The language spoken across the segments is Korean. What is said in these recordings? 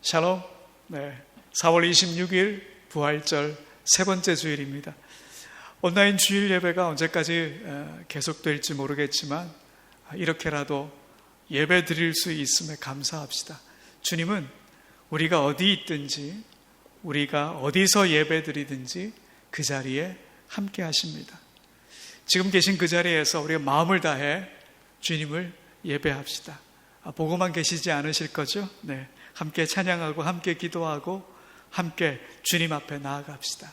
샬롬. 4월 26일 부활절 세 번째 주일입니다. 온라인 주일 예배가 언제까지 계속될지 모르겠지만 이렇게라도 예배 드릴 수 있음에 감사합시다. 주님은 우리가 어디 있든지, 우리가 어디서 예배 드리든지 그 자리에 함께 하십니다. 지금 계신 그 자리에서 우리가 마음을 다해 주님을 예배합시다. 보고만 계시지 않으실 거죠? 네, 함께 찬양하고 함께 기도하고 함께 주님 앞에 나아갑시다.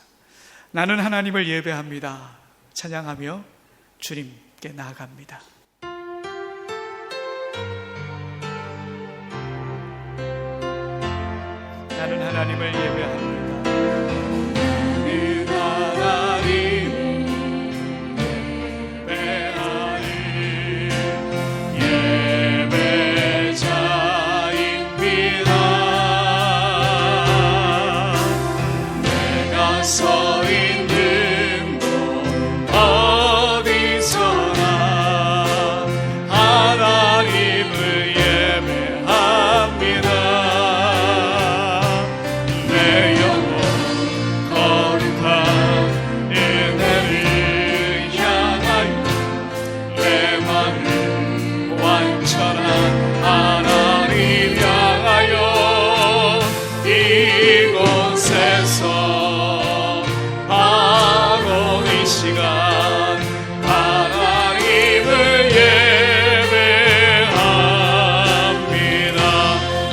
나는 하나님을 예배합니다. 찬양하며 주님께 나아갑니다. 나는 하나님을 예배합니다.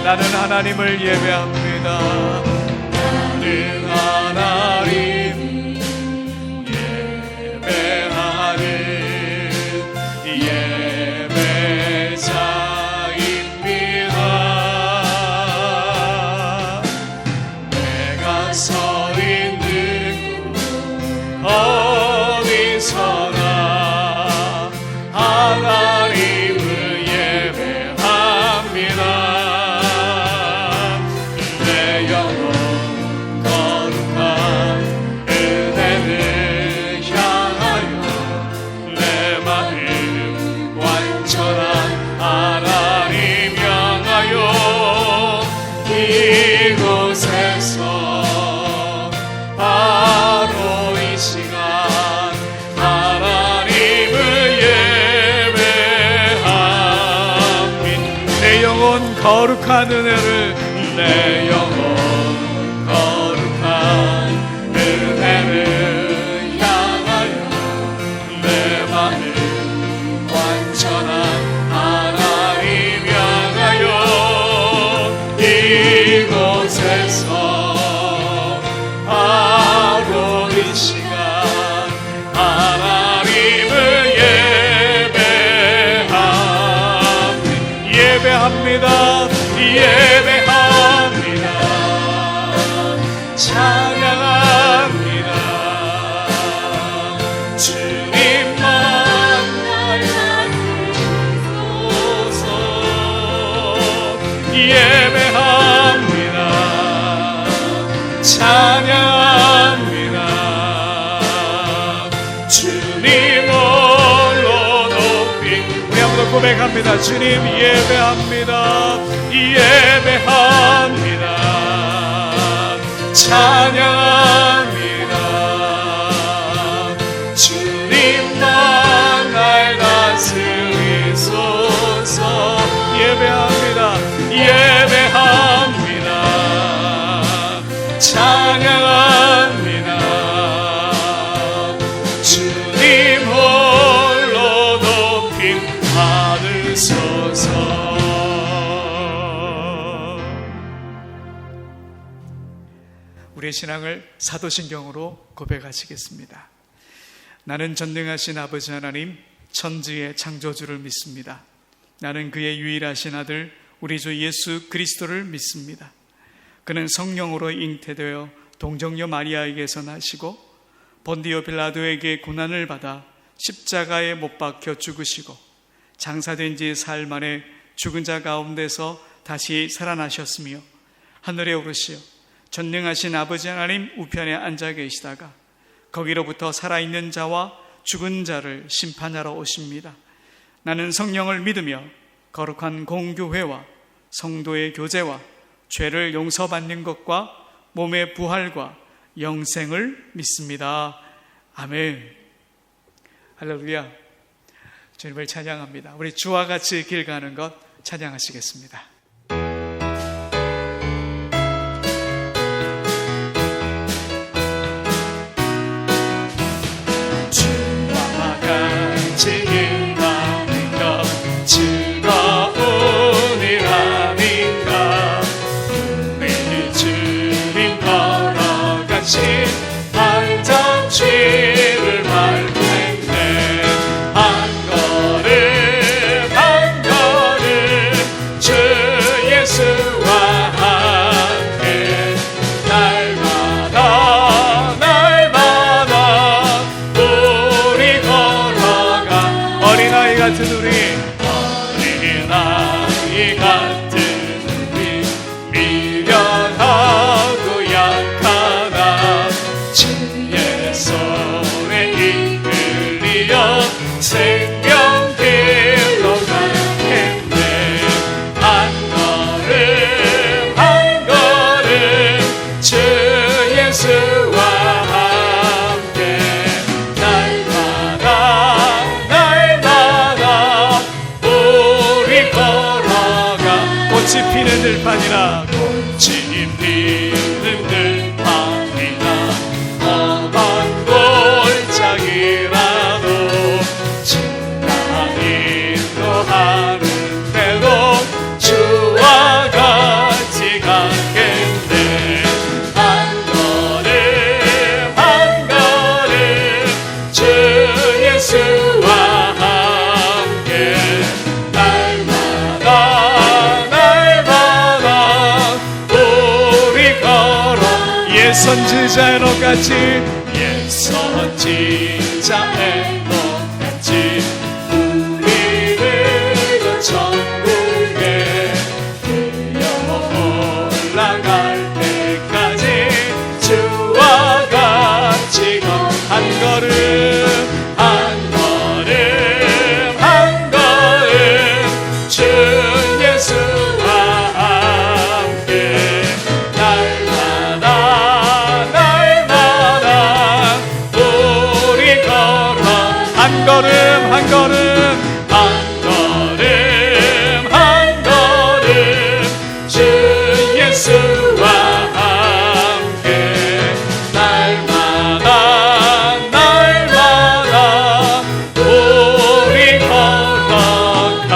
나는 하나님을 예배합니다. 나는 하나님 예배하는 예배자입니다. 내가 서 있는 곳 어디서나 하나님을 예배합니다. 이곳에서 바로 이 시간 하나님을 예배합니다. 내 영혼 거룩한 은혜를, 내 영혼 거룩한 은혜를 향하여 내 마음 완전한 하나님 향하여 이곳에서 바로 이 시간 하나님을 예배합니다. 예배합니다. 찬양합니다. 주님만 알려주소서. 예배합니다. 찬양합니다. 주님 홀로 높이 우리 한번 더 고백합니다. 주님 예배합니다. 예배합니다. 찬양합니다. 주님만 날 다스리소서. 예배합니다. 예배합니다. 찬양합니다. 주님 홀로 높임 받으소서. 우리의 신앙을 사도신경으로 고백하시겠습니다. 나는 전능하신 아버지 하나님 천지의 창조주를 믿습니다. 나는 그의 유일하신 아들 우리 주 예수 그리스도를 믿습니다. 그는 성령으로 잉태되어 동정녀 마리아에게서 나시고 본디오 빌라도에게 고난을 받아 십자가에 못 박혀 죽으시고 장사된 지 사흘 만에 죽은 자 가운데서 다시 살아나셨으며 하늘에 오르시어 전능하신 아버지 하나님 우편에 앉아 계시다가 거기로부터 살아있는 자와 죽은 자를 심판하러 오십니다. 나는 성령을 믿으며 거룩한 공교회와 성도의 교제와 죄를 용서받는 것과 몸의 부활과 영생을 믿습니다. 아멘. 할렐루야. 주님을 찬양합니다. 우리 주와 같이 길 가는 것 찬양하시겠습니다. 주와 같이 길 가는 것 즐거운 일 아닌가. 우리 주님 걸어가신 안전지를 밟겠네. 한 걸음 주 예수와 함께 날마다 우리 걸어가. 어린아이 같은 우리 미련하고 약하나 주의 손에 이끌리어 생명길로 가겠네. 한 걸음 주 예수와 함께 날마다 우리 걸어가. 꽃이 피는 들판이라 꽃이 피는 들판이나 험한 골짜기라도 지나 인도하는데도 주와 같이 가겠네. 한 걸음 주 예수와 함께 날마다 우리 걸어. 옛 선지자의 노같이 우리를 그 천국에 들려 올라갈 때까지 주와 같이 한 걸음 주 예수와 함께 날마다 우리 걸어. 한 걸음 주 예수와 함께 날마다 우리 걸어가.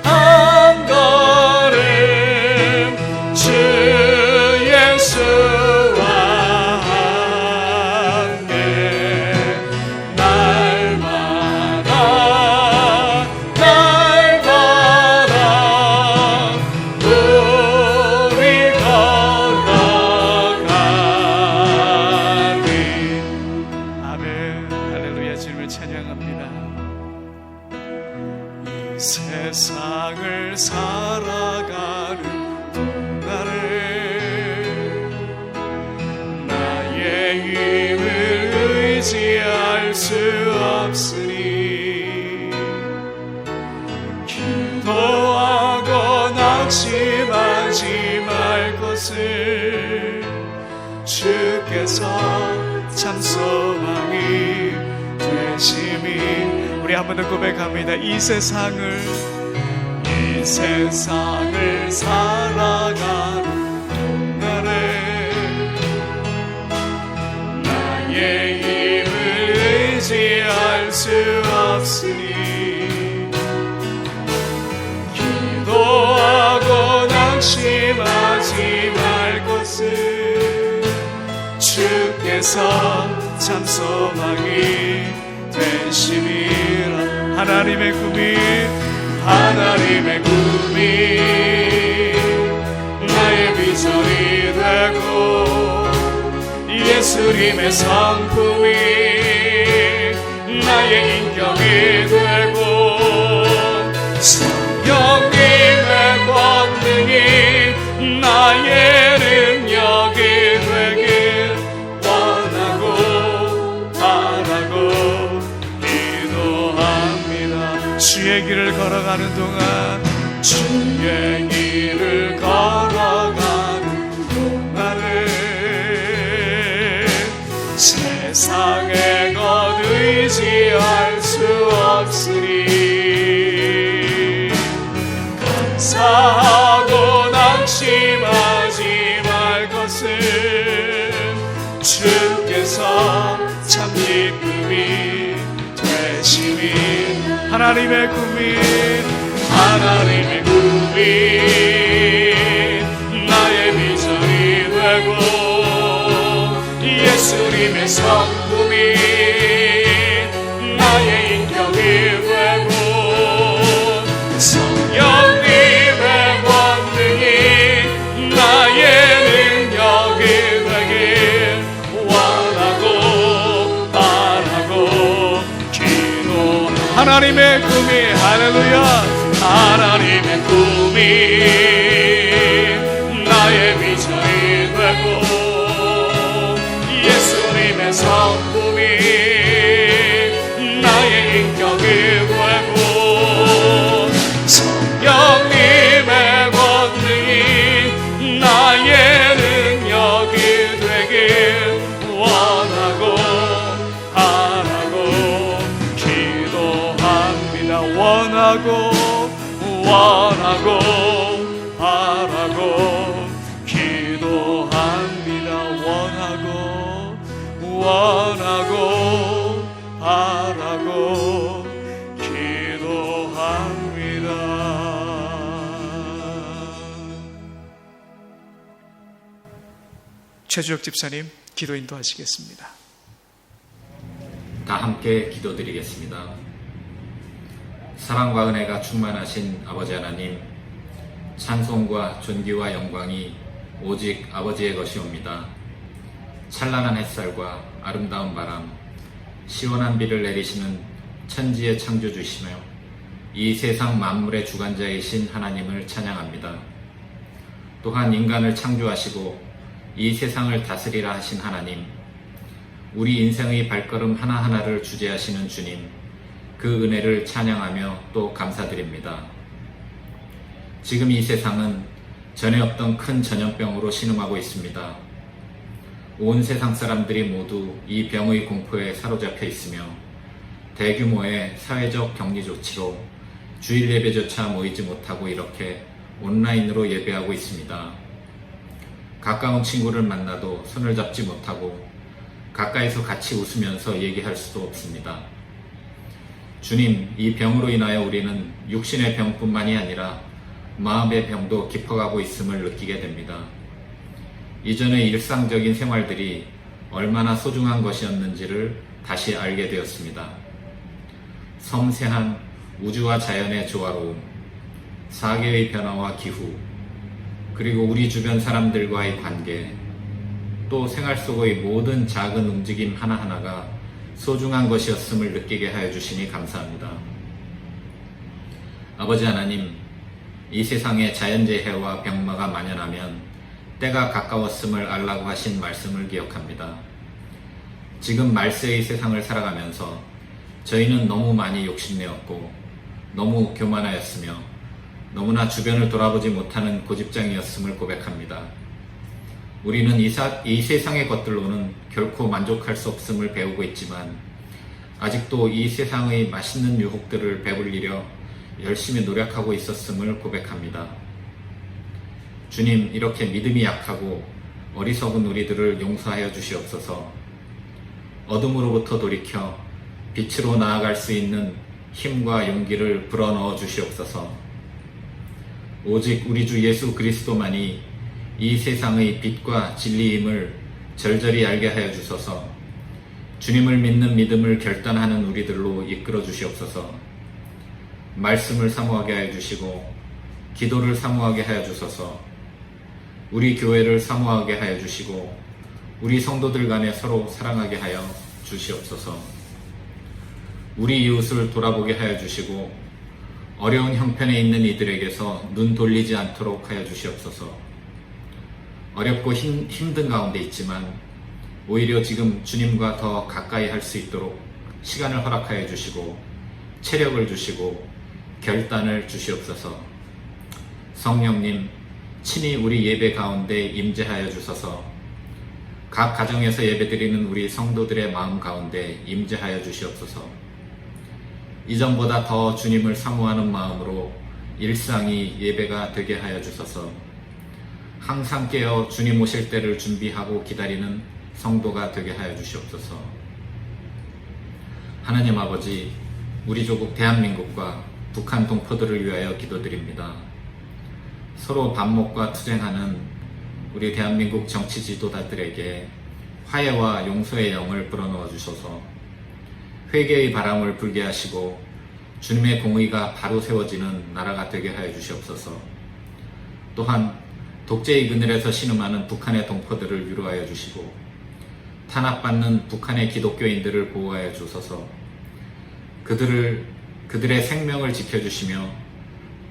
한 걸음 주 예수와 함께 날마다 우리 걸어가리. 아멘. 할렐루야. 주님을 찬양합니다. 이 세상을 살아가는 동안에 나의 힘을 의지할 수 없으니 기도하고 낙심하지 말 것을 주께서 참 소망이 되심이. 우리 한 번 더 고백합니다. 이 세상을 살아가는 동안에 나의 힘을 의지할 수 없으니 기도하고 낙심하지 말 것을 주께서 참 소망이 되심이라. 하나님의 꿈이 나의 비전이 되고 예수님의 성품이 나의 인격이 되고 성령님의 권능이 나의 능력이 되길 원하고 바라고 기도합니다. 주의 길을 걸어가는 동안 주의 길을 걸어가는 동안은 세상의 것 의지할 수 없으니 감사하고 낙심하지 말 것은 주께서 참 기쁨이 되시니 하나님의 꿈이 나의 비전이 되고 예수님의 성품이 나의 인격이 되고 성령님의 권능이 나의 능력이 되길 원하고 바라고 기도. 하나님의 꿈이 할렐루야, 하나님의 꿈이 나의 비전이 되고 예수님의 성품이 나의 인격이 되고 성령님의 권능이 나의 능력이 되길 원하고 바라고 기도합니다. 원하고 바라고 기도합니다. 원하고 바라고 기도합니다. 최주혁 집사님 기도 인도하시겠습니다. 다 함께 기도드리겠습니다. 사랑과 은혜가 충만하신 아버지 하나님, 찬송과 존귀와 영광이 오직 아버지의 것이옵니다. 찬란한 햇살과 아름다운 바람, 시원한 비를 내리시는 천지의 창조주시며 이 세상 만물의 주관자이신 하나님을 찬양합니다. 또한 인간을 창조하시고 이 세상을 다스리라 하신 하나님, 우리 인생의 발걸음 하나하나를 주재하시는 주님, 그 은혜를 찬양하며 또 감사드립니다. 지금 이 세상은 전에 없던 큰 전염병으로 신음하고 있습니다. 온 세상 사람들이 모두 이 병의 공포에 사로잡혀 있으며 대규모의 사회적 격리 조치로 주일 예배조차 모이지 못하고 이렇게 온라인으로 예배하고 있습니다. 가까운 친구를 만나도 손을 잡지 못하고 가까이서 같이 웃으면서 얘기할 수도 없습니다. 주님, 이 병으로 인하여 우리는 육신의 병뿐만이 아니라 마음의 병도 깊어가고 있음을 느끼게 됩니다. 이전의 일상적인 생활들이 얼마나 소중한 것이었는지를 다시 알게 되었습니다. 섬세한 우주와 자연의 조화로움, 사계의 변화와 기후, 그리고 우리 주변 사람들과의 관계, 또 생활 속의 모든 작은 움직임 하나하나가 소중한 것이었음을 느끼게 하여 주시니 감사합니다. 아버지 하나님, 이 세상에 자연재해와 병마가 만연하면 때가 가까웠음을 알라고 하신 말씀을 기억합니다. 지금 말세의 세상을 살아가면서 저희는 너무 많이 욕심내었고 너무 교만하였으며 너무나 주변을 돌아보지 못하는 고집장이었음을 고백합니다. 우리는 이 세상의 것들로는 결코 만족할 수 없음을 배우고 있지만 아직도 이 세상의 맛있는 유혹들을 배불리려 열심히 노력하고 있었음을 고백합니다. 주님, 이렇게 믿음이 약하고 어리석은 우리들을 용서하여 주시옵소서. 어둠으로부터 돌이켜 빛으로 나아갈 수 있는 힘과 용기를 불어넣어 주시옵소서. 오직 우리 주 예수 그리스도만이 이 세상의 빛과 진리임을 절절히 알게 하여 주소서. 주님을 믿는 믿음을 결단하는 우리들로 이끌어 주시옵소서. 말씀을 사모하게 하여 주시고 기도를 사모하게 하여 주소서. 우리 교회를 사모하게 하여 주시고 우리 성도들 간에 서로 사랑하게 하여 주시옵소서. 우리 이웃을 돌아보게 하여 주시고 어려운 형편에 있는 이들에게서 눈 돌리지 않도록 하여 주시옵소서. 어렵고 힘든 가운데 있지만 오히려 지금 주님과 더 가까이 할 수 있도록 시간을 허락하여 주시고 체력을 주시고 결단을 주시옵소서. 성령님, 친히 우리 예배 가운데 임재하여 주소서. 각 가정에서 예배드리는 우리 성도들의 마음 가운데 임재하여 주시옵소서. 이전보다 더 주님을 사모하는 마음으로 일상이 예배가 되게 하여 주소서. 항상 깨어 주님 오실 때를 준비하고 기다리는 성도가 되게 하여 주시옵소서. 하나님 아버지, 우리 조국 대한민국과 북한 동포들을 위하여 기도드립니다. 서로 반목과 투쟁하는 우리 대한민국 정치 지도자들에게 화해와 용서의 영을 불어넣어 주셔서 회개의 바람을 불게 하시고 주님의 공의가 바로 세워지는 나라가 되게 하여 주시옵소서. 또한 독재의 그늘에서 신음하는 북한의 동포들을 위로하여 주시고 탄압받는 북한의 기독교인들을 보호하여 주소서. 그들의 생명을 지켜주시며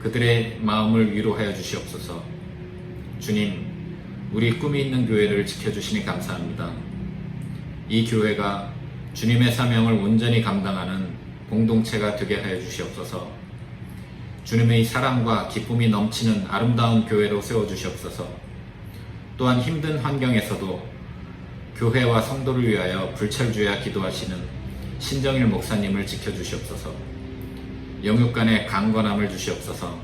그들의 마음을 위로하여 주시옵소서. 주님, 우리 꿈이 있는 교회를 지켜주시니 감사합니다. 이 교회가 주님의 사명을 온전히 감당하는 공동체가 되게 하여 주시옵소서. 주님의 사랑과 기쁨이 넘치는 아름다운 교회로 세워주시옵소서. 또한 힘든 환경에서도 교회와 성도를 위하여 불철주야 기도하시는 신정일 목사님을 지켜주시옵소서. 영육간의 강건함을 주시옵소서.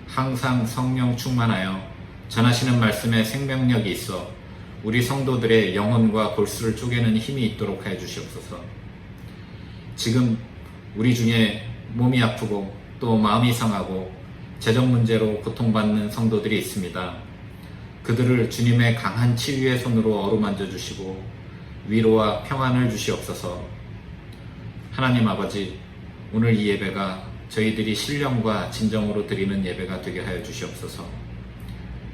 항상 성령 충만하여 전하시는 말씀에 생명력이 있어 우리 성도들의 영혼과 골수를 쪼개는 힘이 있도록 하여 주시옵소서. 지금 우리 중에 몸이 아프고 또 마음이 상하고 재정 문제로 고통받는 성도들이 있습니다. 그들을 주님의 강한 치유의 손으로 어루만져 주시고 위로와 평안을 주시옵소서. 하나님 아버지, 오늘 이 예배가 저희들이 신령과 진정으로 드리는 예배가 되게 하여 주시옵소서.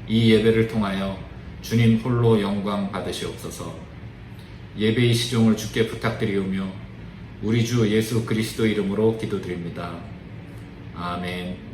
이 예배를 통하여 주님 홀로 영광 받으시옵소서. 예배의 시종을 주께 부탁드리오며 우리 주 예수 그리스도 이름으로 기도드립니다. 아멘.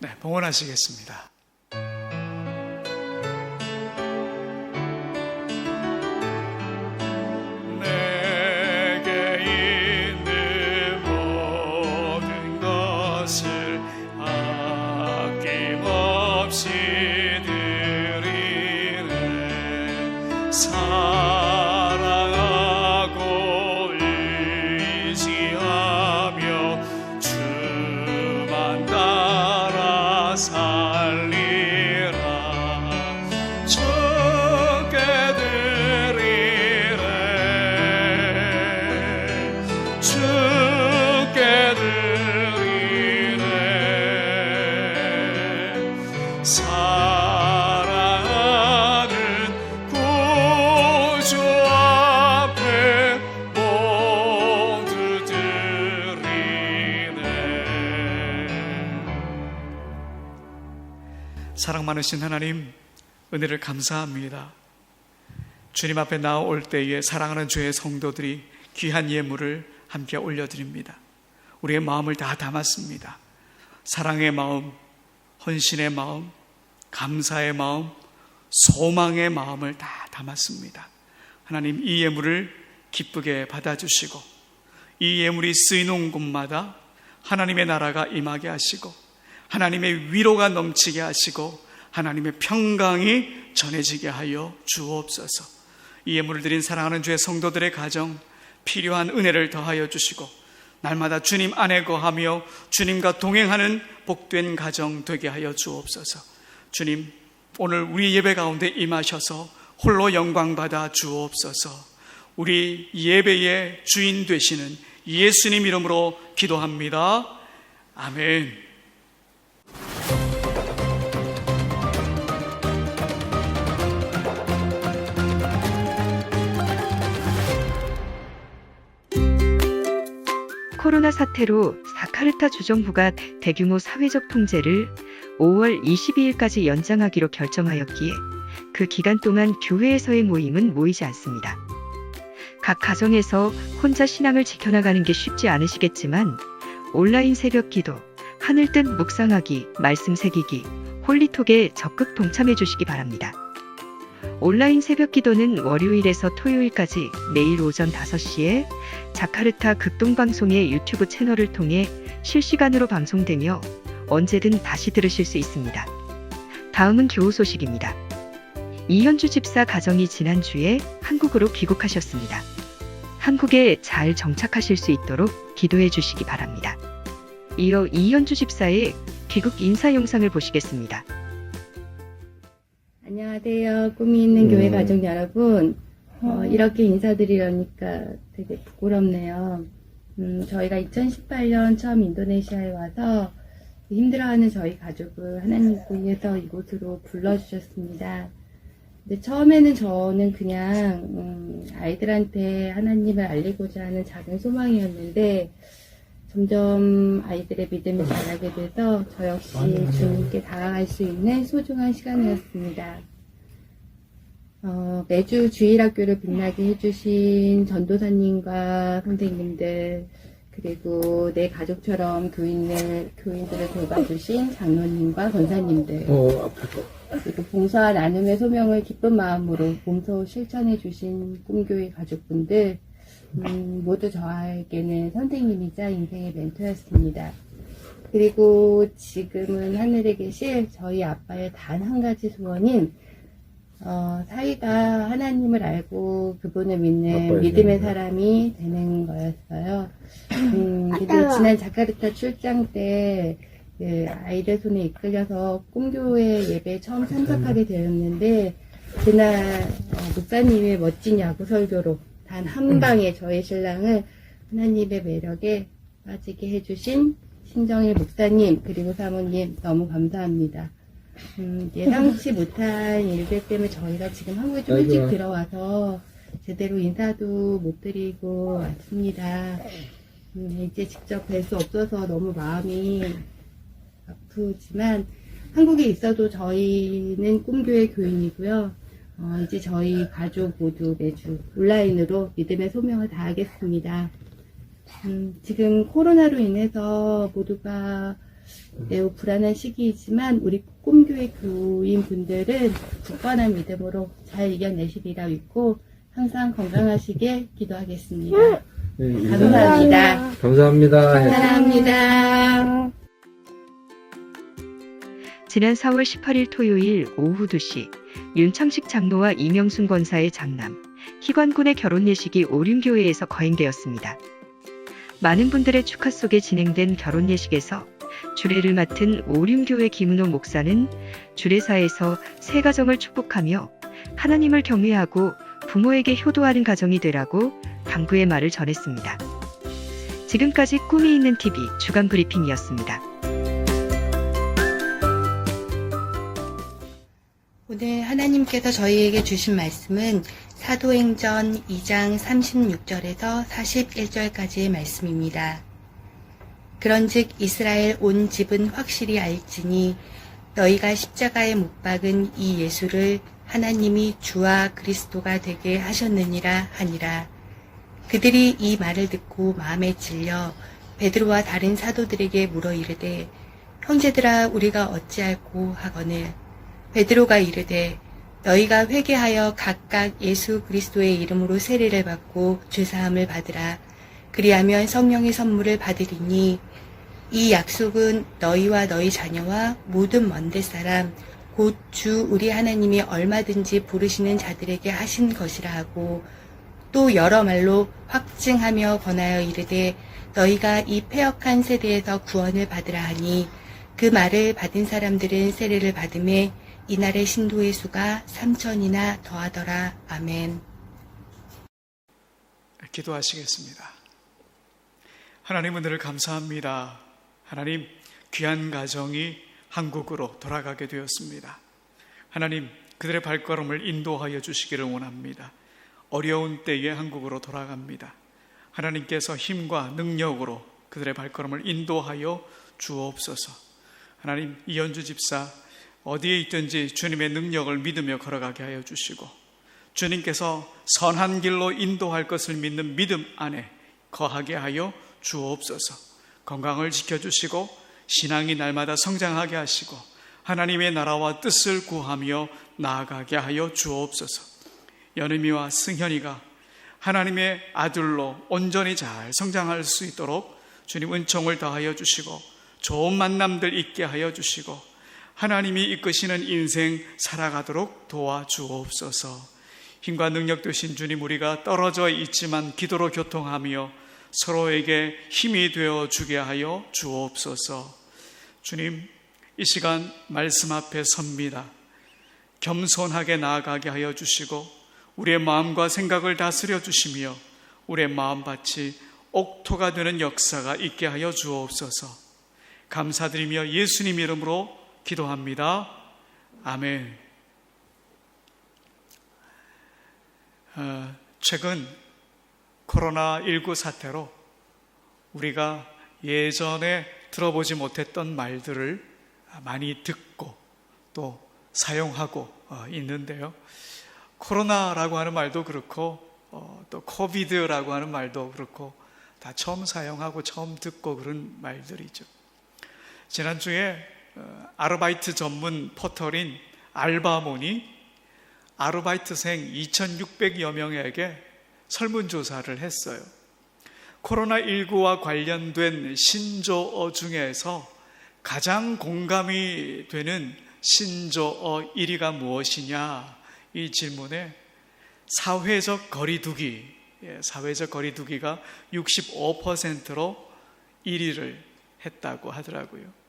네, 봉헌하시겠습니다. 것을 아낌없이 드리네. 사랑하고 의지하며 주만 따라 살리라. 주께 드리네. 주께 드리네. 사랑하는 구주 앞에 모두 드리네. 사랑 많으신 하나님, 은혜를 감사합니다. 주님 앞에 나올 때에 사랑하는 주의 성도들이 귀한 예물을 함께 올려드립니다. 우리의 마음을 다 담았습니다. 사랑의 마음, 헌신의 마음, 감사의 마음, 소망의 마음을 다 담았습니다. 하나님, 이 예물을 기쁘게 받아주시고 이 예물이 쓰이는 곳마다 하나님의 나라가 임하게 하시고 하나님의 위로가 넘치게 하시고 하나님의 평강이 전해지게 하여 주옵소서. 이 예물을 드린 사랑하는 주의 성도들의 가정 필요한 은혜를 더하여 주시고 날마다 주님 안에 거하며 주님과 동행하는 복된 가정 되게 하여 주옵소서. 주님, 오늘 우리 예배 가운데 임하셔서 홀로 영광 받아 주옵소서. 우리 예배의 주인 되시는 예수님 이름으로 기도합니다. 아멘. 코로나 사태로 자카르타 주정부가 대규모 사회적 통제를 5월 22일까지 연장하기로 결정하였기에 그 기간 동안 교회에서의 모임은 모이지 않습니다. 각 가정에서 혼자 신앙을 지켜나가는 게 쉽지 않으시겠지만 온라인 새벽 기도, 하늘뜻 묵상하기, 말씀 새기기, 홀리톡에 적극 동참해 주시기 바랍니다. 온라인 새벽 기도는 월요일에서 토요일까지 매일 오전 5시에 자카르타 극동방송의 유튜브 채널을 통해 실시간으로 방송되며 언제든 다시 들으실 수 있습니다. 다음은 교우 소식입니다. 이현주 집사 가정이 지난주에 한국으로 귀국하셨습니다. 한국에 잘 정착하실 수 있도록 기도해 주시기 바랍니다. 이어 이현주 집사의 귀국 인사 영상을 보시겠습니다. 안녕하세요. 꿈이 있는 교회 가족 여러분. 이렇게 인사드리려니까 되게 부끄럽네요. 저희가 2018년 처음 인도네시아에 와서 힘들어하는 저희 가족을 하나님께서 이곳으로 불러주셨습니다. 근데 처음에는 저는 그냥 아이들한테 하나님을 알리고자 하는 작은 소망이었는데 점점 아이들의 믿음을 자라게 돼서 저 역시 주님께 다가갈 수 있는 소중한 시간이었습니다. 매주 주일학교를 빛나게 해주신 전도사님과 선생님들, 그리고 내 가족처럼 교인들을 돌봐주신 장로님과 권사님들, 그리고 봉사와 나눔의 소명을 기쁜 마음으로 몸소 실천해주신 꿈교회 가족분들, 모두 저에게는 선생님이자 인생의 멘토였습니다. 그리고 지금은 하늘에 계실 저희 아빠의 단 한 가지 소원인 사위가 하나님을 알고 그분을 믿는 믿음의 사람이 되는 거였어요. 근데 지난 자카르타 출장 때 아이들 손에 이끌려서 꿈교회 예배에 처음 참석하게 되었는데 그날 목사님의 멋진 야구 설교로 단 한 방에 저의 신랑을 하나님의 매력에 빠지게 해주신 신정일 목사님 그리고 사모님 너무 감사합니다. 예상치 못한 일들 때문에 저희가 지금 한국에 좀 일찍 들어와서 제대로 인사도 못 드리고 왔습니다. 이제 직접 뵐 수 없어서 너무 마음이 아프지만 한국에 있어도 저희는 꿈교회 교인이고요. 이제 저희 가족 모두 매주 온라인으로 믿음의 소명을 다하겠습니다. 지금 코로나로 인해서 모두가 매우 불안한 시기이지만 우리 꿈교회 교인분들은 굳건한 믿음으로 잘 이겨내시리라 믿고 항상 건강하시게 기도하겠습니다. 감사합니다. 감사합니다. 사랑합니다. 지난 4월 18일 토요일 오후 2시 윤창식 장로와 이명순 권사의 장남 희관군의 결혼 예식이 오륜교회에서 거행되었습니다. 많은 분들의 축하 속에 진행된 결혼 예식에서 주례를 맡은 오륜교회 김은호 목사는 주례사에서 새 가정을 축복하며 하나님을 경외하고 부모에게 효도하는 가정이 되라고 당부의 말을 전했습니다. 지금까지 꿈이 있는 TV 주간 브리핑이었습니다. 오늘 하나님께서 저희에게 주신 말씀은 사도행전 2장 36절에서 41절까지의 말씀입니다. 그런즉 이스라엘 온 집은 확실히 알지니 너희가 십자가에 못 박은 이 예수를 하나님이 주와 그리스도가 되게 하셨느니라 하니라. 그들이 이 말을 듣고 마음에 질려 베드로와 다른 사도들에게 물어 이르되 형제들아 우리가 어찌할꼬 하거늘 베드로가 이르되 너희가 회개하여 각각 예수 그리스도의 이름으로 세례를 받고 죄사함을 받으라. 그리하면 성령의 선물을 받으리니 이 약속은 너희와 너희 자녀와 모든 먼데 사람 곧 주 우리 하나님이 얼마든지 부르시는 자들에게 하신 것이라 하고 또 여러 말로 확증하며 권하여 이르되 너희가 이 패역한 세대에서 구원을 받으라 하니 그 말을 받은 사람들은 세례를 받음에 이날의 신도의 수가 3,000이나 더하더라. 아멘. 기도하시겠습니다. 하나님 은혜를 감사합니다. 하나님 귀한 가정이 한국으로 돌아가게 되었습니다. 하나님 그들의 발걸음을 인도하여 주시기를 원합니다. 어려운 때에 한국으로 돌아갑니다. 하나님께서 힘과 능력으로 그들의 발걸음을 인도하여 주옵소서. 하나님 이현주 집사 어디에 있든지 주님의 능력을 믿으며 걸어가게 하여 주시고 주님께서 선한 길로 인도할 것을 믿는 믿음 안에 거하게 하여 주옵소서. 건강을 지켜주시고 신앙이 날마다 성장하게 하시고 하나님의 나라와 뜻을 구하며 나아가게 하여 주옵소서. 연음이와 승현이가 하나님의 아들로 온전히 잘 성장할 수 있도록 주님 은총을 더하여 주시고 좋은 만남들 있게 하여 주시고 하나님이 이끄시는 인생 살아가도록 도와주옵소서. 힘과 능력 되신 주님, 우리가 떨어져 있지만 기도로 교통하며 서로에게 힘이 되어 주게 하여 주옵소서. 주님, 이 시간 말씀 앞에 섭니다. 겸손하게 나아가게 하여 주시고 우리의 마음과 생각을 다스려 주시며 우리의 마음밭이 옥토가 되는 역사가 있게 하여 주옵소서. 감사드리며 예수님 이름으로 기도합니다. 아멘. 최근 코로나19 사태로 우리가 예전에 들어보지 못했던 말들을 많이 듣고 또 사용하고 있는데요. 코로나라고 하는 말도 그렇고 또 코비드라고 하는 말도 그렇고 다 처음 사용하고 처음 듣고 그런 말들이죠. 지난주에 아르바이트 전문 포털인 알바몬이 아르바이트생 2,600여 명에게 설문조사를 했어요. 코로나19와 관련된 신조어 중에서 가장 공감이 되는 신조어 1위가 무엇이냐, 이 질문에 사회적 거리두기가 65%로 1위를 했다고 하더라고요.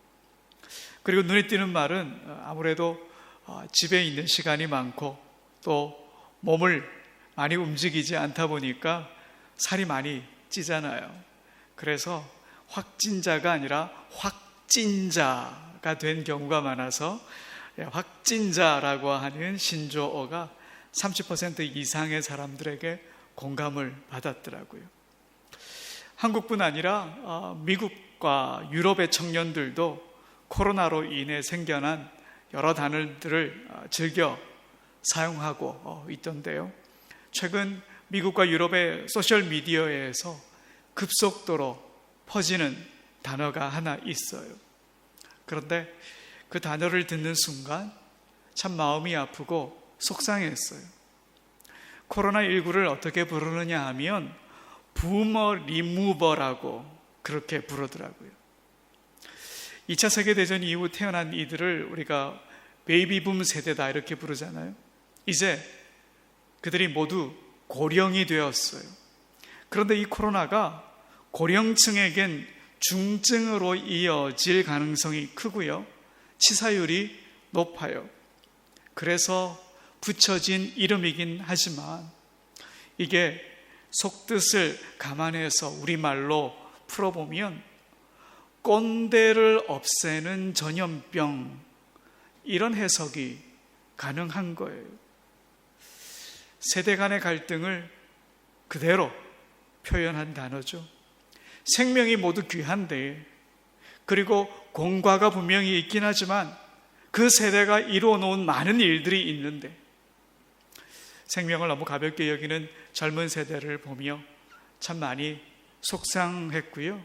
그리고 눈에 띄는 말은 아무래도 집에 있는 시간이 많고 또 몸을 많이 움직이지 않다 보니까 살이 많이 찌잖아요. 그래서 확진자가 아니라 확진자가 된 경우가 많아서 확진자라고 하는 신조어가 30% 이상의 사람들에게 공감을 받았더라고요. 한국뿐 아니라 미국과 유럽의 청년들도 코로나로 인해 생겨난 여러 단어들을 즐겨 사용하고 있던데요. 최근 미국과 유럽의 소셜미디어에서 급속도로 퍼지는 단어가 하나 있어요. 그런데 그 단어를 듣는 순간 참 마음이 아프고 속상했어요. 코로나19를 어떻게 부르느냐 하면 부머 리무버라고 그렇게 부르더라고요. 2차 세계대전 이후 태어난 이들을 우리가 베이비붐 세대다 이렇게 부르잖아요. 이제 그들이 모두 고령이 되었어요. 그런데 이 코로나가 고령층에겐 중증으로 이어질 가능성이 크고요. 치사율이 높아요. 그래서 붙여진 이름이긴 하지만 이게 속뜻을 감안해서 우리말로 풀어보면 꼰대를 없애는 전염병, 이런 해석이 가능한 거예요. 세대 간의 갈등을 그대로 표현한 단어죠. 생명이 모두 귀한데, 그리고 공과가 분명히 있긴 하지만 그 세대가 이루어 놓은 많은 일들이 있는데 생명을 너무 가볍게 여기는 젊은 세대를 보며 참 많이 속상했고요.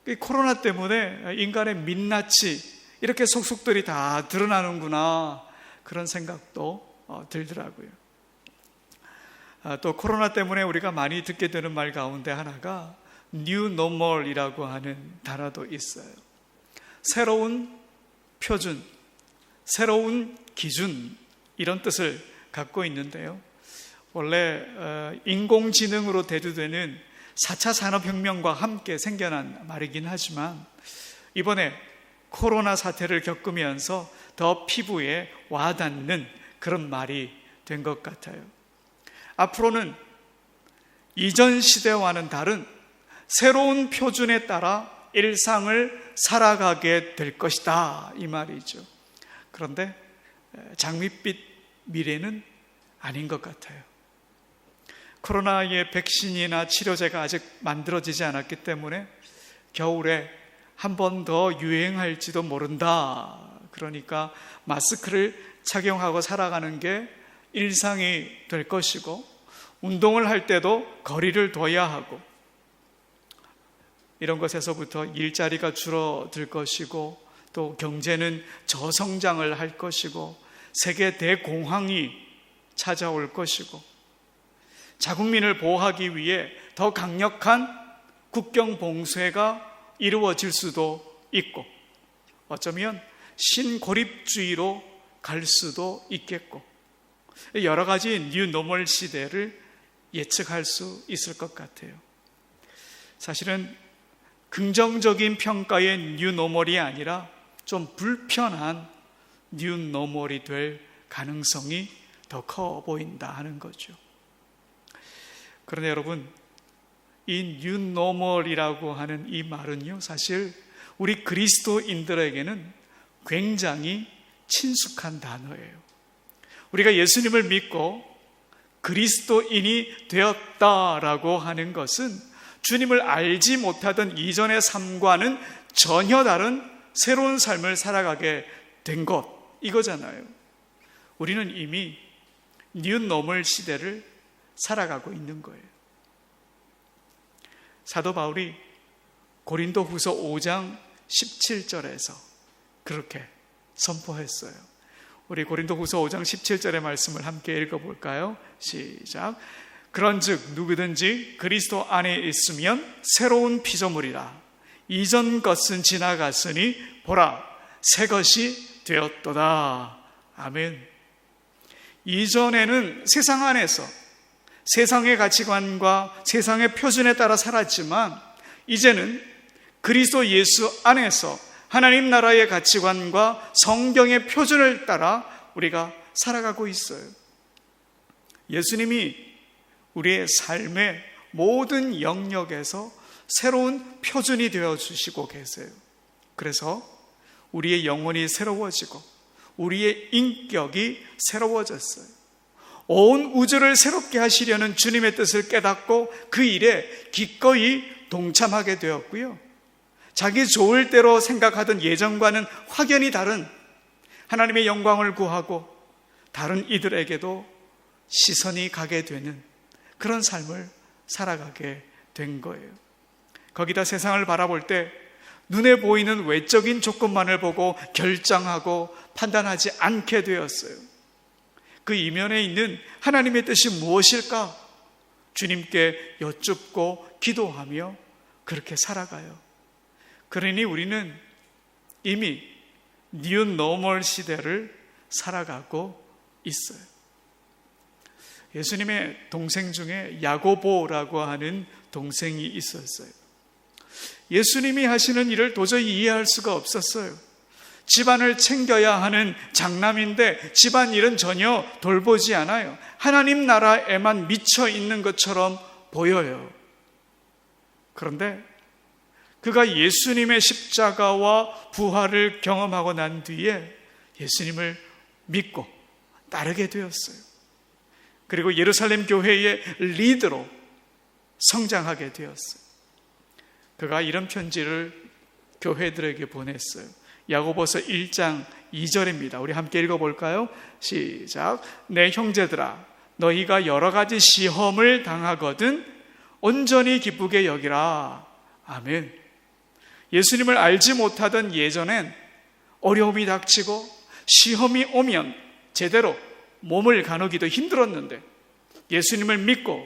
이 코로나 때문에 인간의 민낯이 이렇게 속속들이 다 드러나는구나, 그런 생각도 들더라고요. 또 코로나 때문에 우리가 많이 듣게 되는 말 가운데 하나가 New Normal이라고 하는 단어도 있어요. 새로운 표준, 새로운 기준, 이런 뜻을 갖고 있는데요. 원래 인공지능으로 대두되는 4차 산업혁명과 함께 생겨난 말이긴 하지만 이번에 코로나 사태를 겪으면서 더 피부에 와닿는 그런 말이 된 것 같아요. 앞으로는 이전 시대와는 다른 새로운 표준에 따라 일상을 살아가게 될 것이다, 이 말이죠. 그런데 장밋빛 미래는 아닌 것 같아요. 코로나의 백신이나 치료제가 아직 만들어지지 않았기 때문에 겨울에 한 번 더 유행할지도 모른다. 그러니까 마스크를 착용하고 살아가는 게 일상이 될 것이고, 운동을 할 때도 거리를 둬야 하고, 이런 것에서부터 일자리가 줄어들 것이고, 또 경제는 저성장을 할 것이고, 세계 대공황이 찾아올 것이고, 자국민을 보호하기 위해 더 강력한 국경 봉쇄가 이루어질 수도 있고, 어쩌면 신고립주의로 갈 수도 있겠고, 여러 가지 뉴노멀 시대를 예측할 수 있을 것 같아요. 사실은 긍정적인 평가의 뉴노멀이 아니라 좀 불편한 뉴노멀이 될 가능성이 더 커 보인다 하는 거죠. 그런데 여러분, 이 뉴노멀이라고 하는 이 말은요, 사실 우리 그리스도인들에게는 굉장히 친숙한 단어예요. 우리가 예수님을 믿고 그리스도인이 되었다라고 하는 것은 주님을 알지 못하던 이전의 삶과는 전혀 다른 새로운 삶을 살아가게 된 것, 이거잖아요. 우리는 이미 뉴노멀 시대를 살아가고 있는 거예요. 사도 바울이 고린도후서 5장 17절에서 그렇게 선포했어요. 우리 고린도후서 5장 17절의 말씀을 함께 읽어볼까요? 시작. 그런즉 누구든지 그리스도 안에 있으면 새로운 피조물이라. 이전 것은 지나갔으니 보라, 새 것이 되었도다. 아멘. 이전에는 세상 안에서 세상의 가치관과 세상의 표준에 따라 살았지만, 이제는 그리스도 예수 안에서 하나님 나라의 가치관과 성경의 표준을 따라 우리가 살아가고 있어요. 예수님이 우리의 삶의 모든 영역에서 새로운 표준이 되어주시고 계세요. 그래서 우리의 영혼이 새로워지고 우리의 인격이 새로워졌어요. 온 우주를 새롭게 하시려는 주님의 뜻을 깨닫고 그 일에 기꺼이 동참하게 되었고요. 자기 좋을 대로 생각하던 예전과는 확연히 다른 하나님의 영광을 구하고 다른 이들에게도 시선이 가게 되는 그런 삶을 살아가게 된 거예요. 거기다 세상을 바라볼 때 눈에 보이는 외적인 조건만을 보고 결정하고 판단하지 않게 되었어요. 그 이면에 있는 하나님의 뜻이 무엇일까? 주님께 여쭙고 기도하며 그렇게 살아가요. 그러니 우리는 이미 뉴 노멀 시대를 살아가고 있어요. 예수님의 동생 중에 야고보라고 하는 동생이 있었어요. 예수님이 하시는 일을 도저히 이해할 수가 없었어요. 집안을 챙겨야 하는 장남인데 집안일은 전혀 돌보지 않아요. 하나님 나라에만 미쳐 있는 것처럼 보여요. 그런데 그가 예수님의 십자가와 부활을 경험하고 난 뒤에 예수님을 믿고 따르게 되었어요. 그리고 예루살렘 교회의 리더로 성장하게 되었어요. 그가 이런 편지를 교회들에게 보냈어요. 야고보서 1장 2절입니다. 우리 함께 읽어볼까요? 시작. 내 형제들아, 너희가 여러 가지 시험을 당하거든 온전히 기쁘게 여기라. 아멘. 예수님을 알지 못하던 예전엔 어려움이 닥치고 시험이 오면 제대로 몸을 가누기도 힘들었는데 예수님을 믿고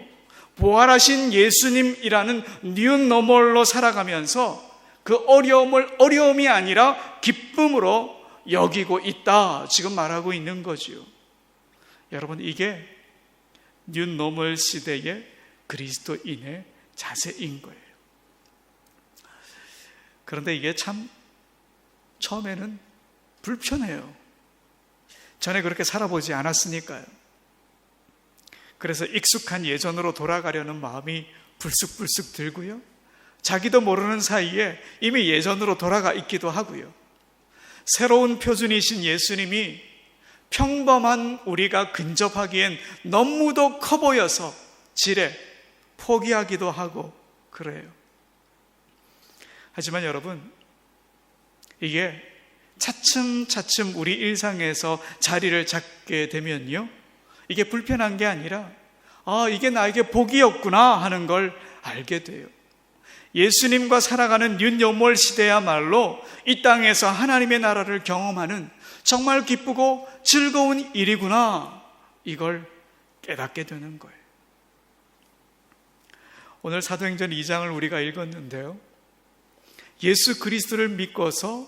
부활하신 예수님이라는 뉴 노멀로 살아가면서 그 어려움을 어려움이 아니라 기쁨으로 여기고 있다, 지금 말하고 있는 거지요. 여러분, 이게 뉴 노멀 시대의 그리스도인의 자세인 거예요. 그런데 이게 참 처음에는 불편해요. 전에 그렇게 살아보지 않았으니까요. 그래서 익숙한 예전으로 돌아가려는 마음이 불쑥불쑥 들고요. 자기도 모르는 사이에 이미 예전으로 돌아가 있기도 하고요. 새로운 표준이신 예수님이 평범한 우리가 근접하기엔 너무도 커 보여서 지레 포기하기도 하고 그래요. 하지만 여러분, 이게 차츰차츰 우리 일상에서 자리를 잡게 되면요, 이게 불편한 게 아니라 이게 나에게 복이었구나 하는 걸 알게 돼요. 예수님과 살아가는 뉴 노멀 시대야말로 이 땅에서 하나님의 나라를 경험하는 정말 기쁘고 즐거운 일이구나, 이걸 깨닫게 되는 거예요. 오늘 사도행전 2장을 우리가 읽었는데요, 예수 그리스도를 믿고서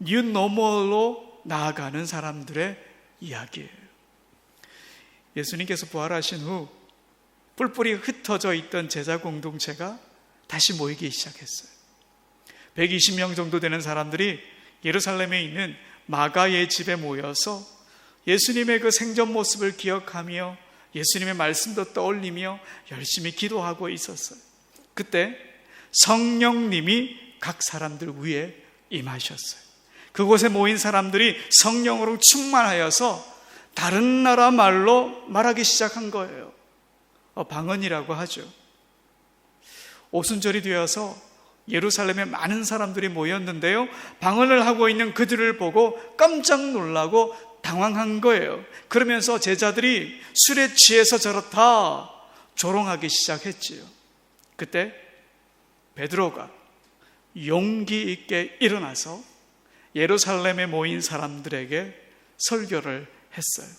뉴 노멀로 나아가는 사람들의 이야기예요. 예수님께서 부활하신 후 뿔뿔이 흩어져 있던 제자 공동체가 다시 모이기 시작했어요. 120명 정도 되는 사람들이 예루살렘에 있는 마가의 집에 모여서 예수님의 그 생전 모습을 기억하며 예수님의 말씀도 떠올리며 열심히 기도하고 있었어요. 그때 성령님이 각 사람들 위에 임하셨어요. 그곳에 모인 사람들이 성령으로 충만하여서 다른 나라 말로 말하기 시작한 거예요. 방언이라고 하죠. 오순절이 되어서 예루살렘에 많은 사람들이 모였는데요, 방언을 하고 있는 그들을 보고 깜짝 놀라고 당황한 거예요. 그러면서 제자들이 술에 취해서 저렇다 조롱하기 시작했지요. 그때 베드로가 용기 있게 일어나서 예루살렘에 모인 사람들에게 설교를 했어요.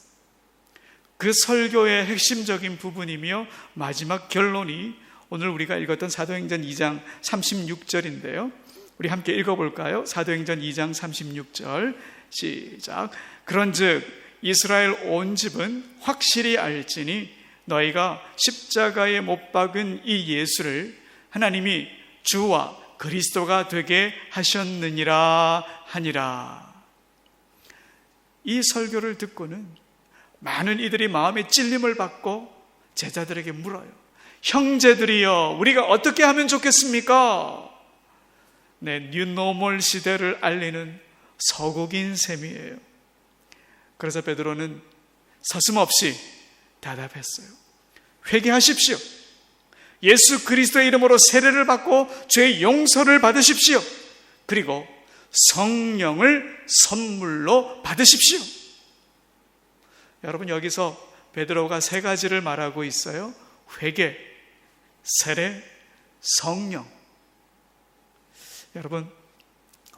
그 설교의 핵심적인 부분이며 마지막 결론이 오늘 우리가 읽었던 사도행전 2장 36절인데요. 우리 함께 읽어볼까요? 사도행전 2장 36절 시작. 그런즉 이스라엘 온 집은 확실히 알지니 너희가 십자가에 못 박은 이 예수를 하나님이 주와 그리스도가 되게 하셨느니라 하니라. 이 설교를 듣고는 많은 이들이 마음에 찔림을 받고 제자들에게 물어요. 형제들이여, 우리가 어떻게 하면 좋겠습니까? 뉴 노멀 시대를 알리는 서곡인 셈이에요. 그래서 베드로는 서슴없이 대답했어요. 회개하십시오. 예수 그리스도의 이름으로 세례를 받고 죄의 용서를 받으십시오. 그리고 성령을 선물로 받으십시오. 여러분, 여기서 베드로가 세 가지를 말하고 있어요. 회개, 세례, 성령. 여러분,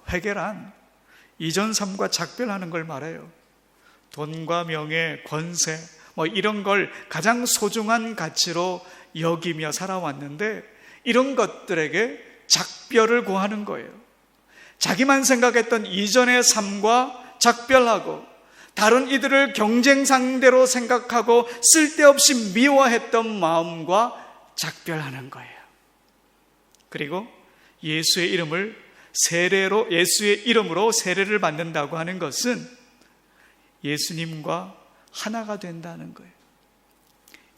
회개란 이전 삶과 작별하는 걸 말해요. 돈과 명예, 권세, 이런 걸 가장 소중한 가치로 여기며 살아왔는데 이런 것들에게 작별을 구하는 거예요. 자기만 생각했던 이전의 삶과 작별하고 다른 이들을 경쟁 상대로 생각하고 쓸데없이 미워했던 마음과 작별하는 거예요. 그리고 예수의 이름으로 세례를 받는다고 하는 것은 예수님과 하나가 된다는 거예요.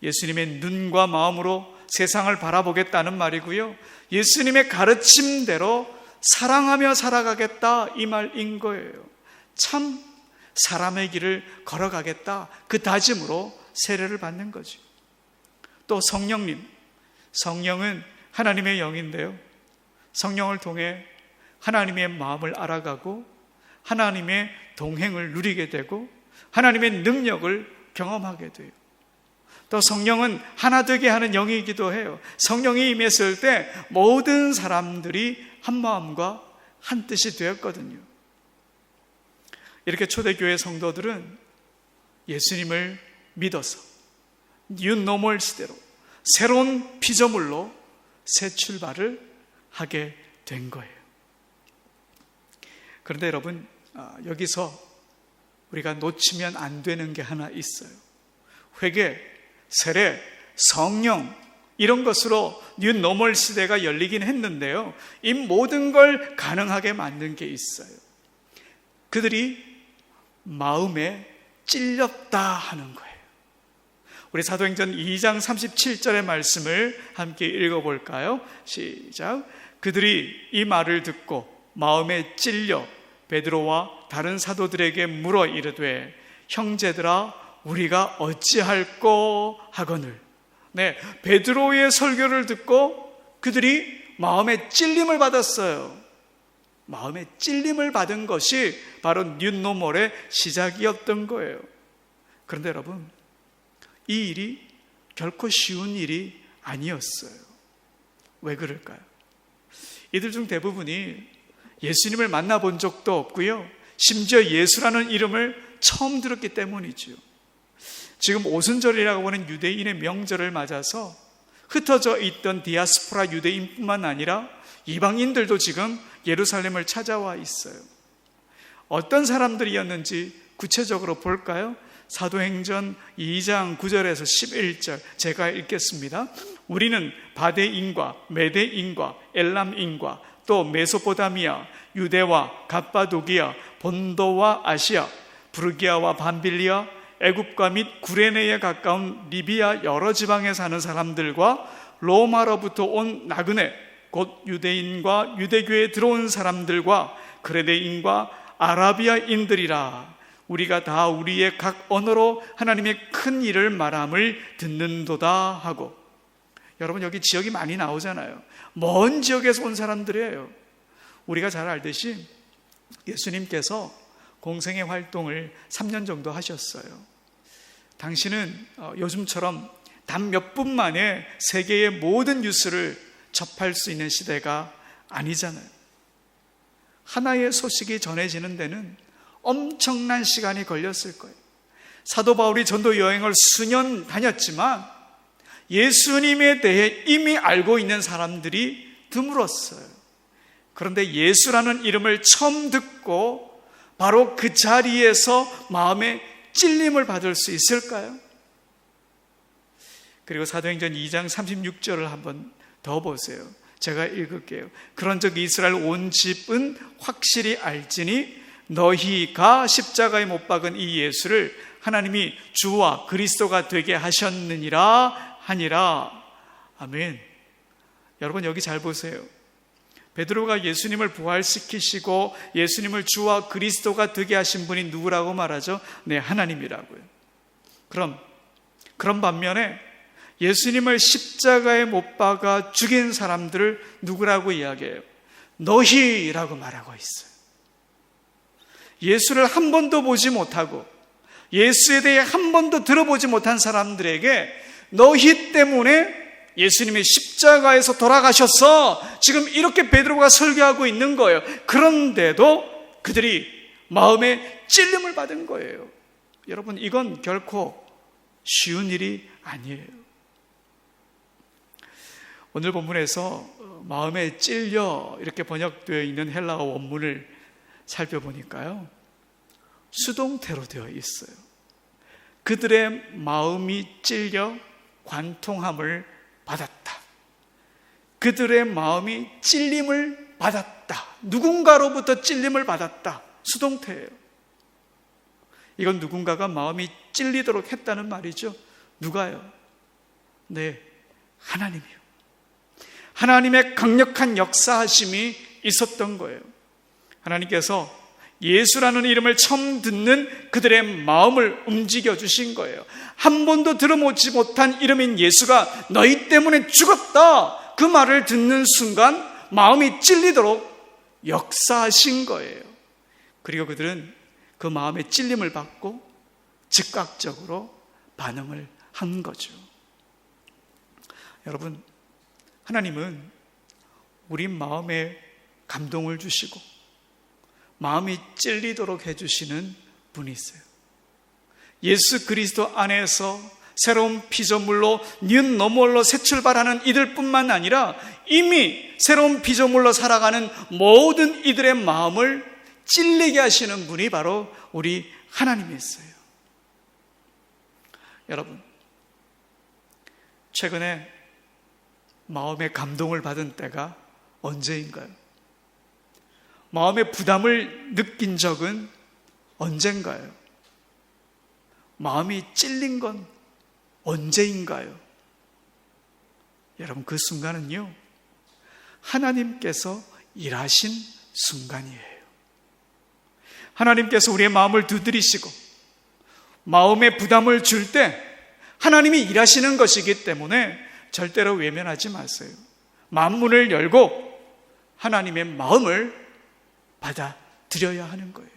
예수님의 눈과 마음으로 세상을 바라보겠다는 말이고요. 예수님의 가르침대로 사랑하며 살아가겠다 이 말인 거예요. 참 사람의 길을 걸어가겠다 그 다짐으로 세례를 받는 거죠. 또 성령은 하나님의 영인데요. 성령을 통해 하나님의 마음을 알아가고 하나님의 동행을 누리게 되고 하나님의 능력을 경험하게 돼요. 또 성령은 하나 되게 하는 영이기도 해요. 성령이 임했을 때 모든 사람들이 한 마음과 한 뜻이 되었거든요. 이렇게 초대교회 성도들은 예수님을 믿어서 뉴노멀 시대로 새로운 피조물로 새 출발을 하게 된 거예요. 그런데 여러분, 여기서 우리가 놓치면 안 되는 게 하나 있어요. 회개, 세례, 성령 이런 것으로 뉴노멀 시대가 열리긴 했는데요. 이 모든 걸 가능하게 만든 게 있어요. 그들이 마음에 찔렸다 하는 거예요. 우리 사도행전 2장 37절의 말씀을 함께 읽어볼까요? 시작. 그들이 이 말을 듣고 마음에 찔려 베드로와 다른 사도들에게 물어 이르되 형제들아 우리가 어찌할꼬 하거늘. 베드로의 설교를 듣고 그들이 마음에 찔림을 받았어요. 마음에 찔림을 받은 것이 바로 뉴노멀의 시작이었던 거예요. 그런데 여러분, 이 일이 결코 쉬운 일이 아니었어요. 왜 그럴까요? 이들 중 대부분이 예수님을 만나본 적도 없고요. 심지어 예수라는 이름을 처음 들었기 때문이죠. 지금 오순절이라고 하는 유대인의 명절을 맞아서 흩어져 있던 디아스포라 유대인뿐만 아니라 이방인들도 지금 예루살렘을 찾아와 있어요. 어떤 사람들이었는지 구체적으로 볼까요? 사도행전 2장 9절에서 11절 제가 읽겠습니다. 우리는 바데인과 메데인과 엘람인과 또 메소포타미아, 유대와 갑바도기아, 본도와 아시아, 부르기아와 밤빌리아, 애굽과 및 구레네에 가까운 리비아 여러 지방에 사는 사람들과 로마로부터 온 나그네 곧 유대인과 유대교에 들어온 사람들과 그레데인과 아라비아인들이라. 우리가 다 우리의 각 언어로 하나님의 큰 일을 말함을 듣는도다 하고. 여러분, 여기 지역이 많이 나오잖아요. 먼 지역에서 온 사람들이에요. 우리가 잘 알듯이 예수님께서 공생의 활동을 3년 정도 하셨어요. 당신은 요즘처럼 단 몇 분 만에 세계의 모든 뉴스를 접할 수 있는 시대가 아니잖아요. 하나의 소식이 전해지는 데는 엄청난 시간이 걸렸을 거예요. 사도 바울이 전도 여행을 수년 다녔지만 예수님에 대해 이미 알고 있는 사람들이 드물었어요. 그런데 예수라는 이름을 처음 듣고 바로 그 자리에서 마음에 찔림을 받을 수 있을까요? 그리고 사도행전 2장 36절을 한번 더 보세요. 제가 읽을게요. 그런즉 이스라엘 온 집은 확실히 알지니 너희가 십자가에 못 박은 이 예수를 하나님이 주와 그리스도가 되게 하셨느니라 하니라. 아멘. 여러분, 여기 잘 보세요. 베드로가 예수님을 부활시키시고 예수님을 주와 그리스도가 되게 하신 분이 누구라고 말하죠? 네, 하나님이라고요. 그런 반면에 예수님을 십자가에 못 박아 죽인 사람들을 누구라고 이야기해요? 너희라고 말하고 있어요. 예수를 한 번도 보지 못하고 예수에 대해 한 번도 들어보지 못한 사람들에게 너희 때문에 예수님이 십자가에서 돌아가셔서 지금 이렇게 베드로가 설교하고 있는 거예요. 그런데도 그들이 마음에 찔림을 받은 거예요. 여러분, 이건 결코 쉬운 일이 아니에요. 오늘 본문에서 마음에 찔려 이렇게 번역되어 있는 헬라어 원문을 살펴보니까요, 수동태로 되어 있어요. 그들의 마음이 찔려 관통함을 받았다. 그들의 마음이 찔림을 받았다. 누군가로부터 찔림을 받았다. 수동태예요. 이건 누군가가 마음이 찔리도록 했다는 말이죠. 누가요? 네, 하나님이요. 하나님의 강력한 역사하심이 있었던 거예요. 하나님께서 예수라는 이름을 처음 듣는 그들의 마음을 움직여 주신 거예요. 한 번도 들어보지 못한 이름인 예수가 너희 때문에 죽었다, 그 말을 듣는 순간 마음이 찔리도록 역사하신 거예요. 그리고 그들은 그 마음의 찔림을 받고 즉각적으로 반응을 한 거죠. 여러분, 하나님은 우리 마음에 감동을 주시고 마음이 찔리도록 해주시는 분이 있어요. 예수 그리스도 안에서 새로운 피조물로 뉴 노멀로 새 출발하는 이들뿐만 아니라 이미 새로운 피조물로 살아가는 모든 이들의 마음을 찔리게 하시는 분이 바로 우리 하나님이었어요. 여러분, 최근에 마음의 감동을 받은 때가 언제인가요? 마음의 부담을 느낀 적은 언젠가요? 마음이 찔린 건 언제인가요? 여러분, 그 순간은요, 하나님께서 일하신 순간이에요. 하나님께서 우리의 마음을 두드리시고 마음의 부담을 줄 때 하나님이 일하시는 것이기 때문에 절대로 외면하지 마세요. 만문을 열고 하나님의 마음을 받아들여야 하는 거예요.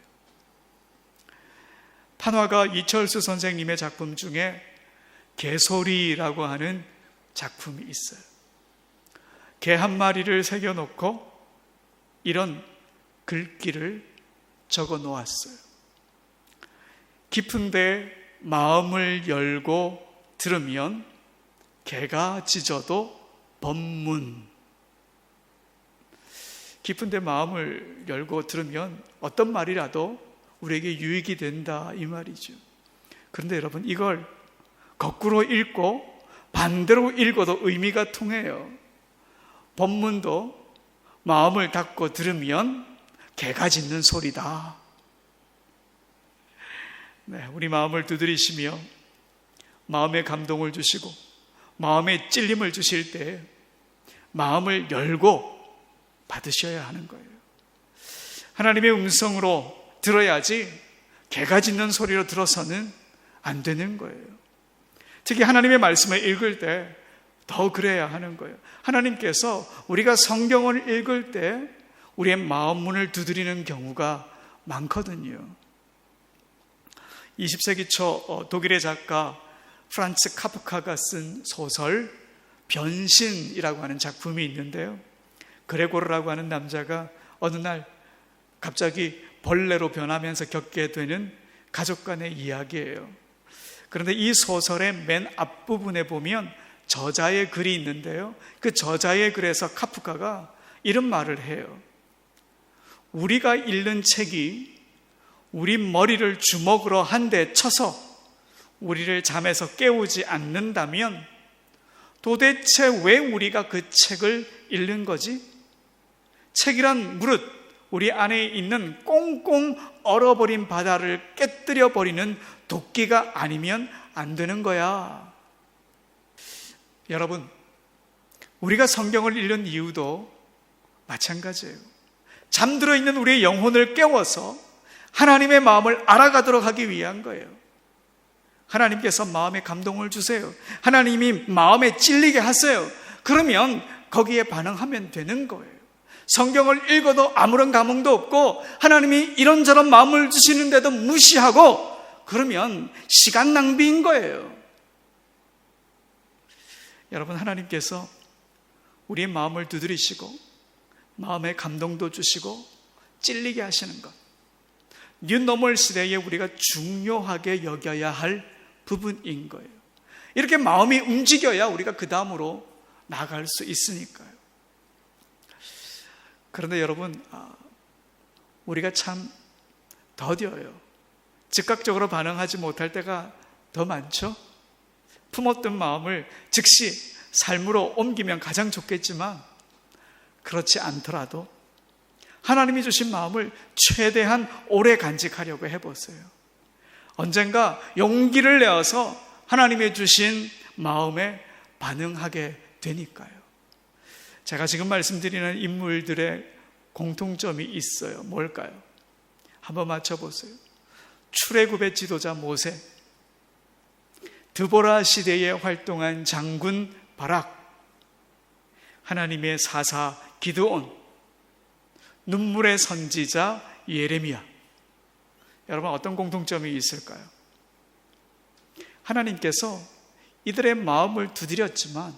판화가 이철수 선생님의 작품 중에 개소리라고 하는 작품이 있어요. 개 한 마리를 새겨놓고 이런 글귀를 적어 놓았어요. 깊은 데 마음을 열고 들으면 개가 짖어도 법문. 깊은 데 마음을 열고 들으면 어떤 말이라도 우리에게 유익이 된다, 이 말이죠. 그런데 여러분, 이걸 거꾸로 읽고 반대로 읽어도 의미가 통해요. 법문도 마음을 닫고 들으면 개가 짖는 소리다. 네, 우리 마음을 두드리시며 마음의 감동을 주시고 마음의 찔림을 주실 때 마음을 열고 받으셔야 하는 거예요. 하나님의 음성으로 들어야지 개가 짖는 소리로 들어서는 안 되는 거예요. 특히 하나님의 말씀을 읽을 때 더 그래야 하는 거예요. 하나님께서 우리가 성경을 읽을 때 우리의 마음 문을 두드리는 경우가 많거든요. 20세기 초 독일의 작가 프란츠 카프카가 쓴 소설 변신이라고 하는 작품이 있는데요, 그레고르라고 하는 남자가 어느 날 갑자기 벌레로 변하면서 겪게 되는 가족 간의 이야기예요. 그런데 이 소설의 맨 앞부분에 보면 저자의 글이 있는데요, 그 저자의 글에서 카프카가 이런 말을 해요. 우리가 읽는 책이 우리 머리를 주먹으로 한 대 쳐서 우리를 잠에서 깨우지 않는다면 도대체 왜 우리가 그 책을 읽는 거지? 책이란 무릇 우리 안에 있는 꽁꽁 얼어버린 바다를 깨뜨려 버리는 도끼가 아니면 안 되는 거야. 여러분, 우리가 성경을 읽는 이유도 마찬가지예요. 잠들어 있는 우리의 영혼을 깨워서 하나님의 마음을 알아가도록 하기 위한 거예요. 하나님께서 마음에 감동을 주세요. 하나님이 마음에 찔리게 하세요. 그러면 거기에 반응하면 되는 거예요. 성경을 읽어도 아무런 감흥도 없고 하나님이 이런저런 마음을 주시는데도 무시하고 그러면 시간 낭비인 거예요. 여러분, 하나님께서 우리의 마음을 두드리시고 마음에 감동도 주시고 찔리게 하시는 것, 뉴노멀 시대에 우리가 중요하게 여겨야 할 부분인 거예요. 이렇게 마음이 움직여야 우리가 그 다음으로 나아갈 수 있으니까요. 그런데 여러분, 우리가 참 더뎌요. 즉각적으로 반응하지 못할 때가 더 많죠. 품었던 마음을 즉시 삶으로 옮기면 가장 좋겠지만 그렇지 않더라도 하나님이 주신 마음을 최대한 오래 간직하려고 해보세요. 언젠가 용기를 내어서 하나님이 주신 마음에 반응하게 되니까요. 제가 지금 말씀드리는 인물들의 공통점이 있어요. 뭘까요? 한번 맞춰보세요. 출애굽의 지도자 모세, 드보라 시대에 활동한 장군 바락, 하나님의 사사 기드온, 눈물의 선지자 예레미야. 여러분, 어떤 공통점이 있을까요? 하나님께서 이들의 마음을 두드렸지만,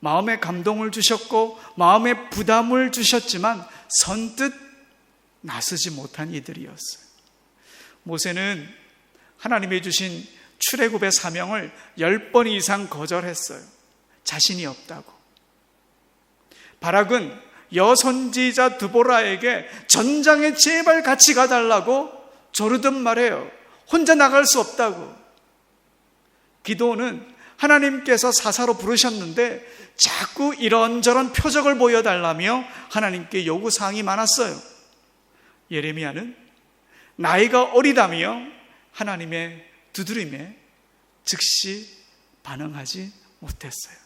마음에 감동을 주셨고 마음에 부담을 주셨지만 선뜻 나서지 못한 이들이었어요. 모세는 하나님이 주신 출애굽의 사명을 10번 이상 거절했어요. 자신이 없다고. 바락은 여선지자 드보라에게 전장에 제발 같이 가달라고 조르듯 말해요. 혼자 나갈 수 없다고. 기도는 하나님께서 사사로 부르셨는데 자꾸 이런저런 표적을 보여달라며 하나님께 요구사항이 많았어요. 예레미야는 나이가 어리다며 하나님의 두드림에 즉시 반응하지 못했어요.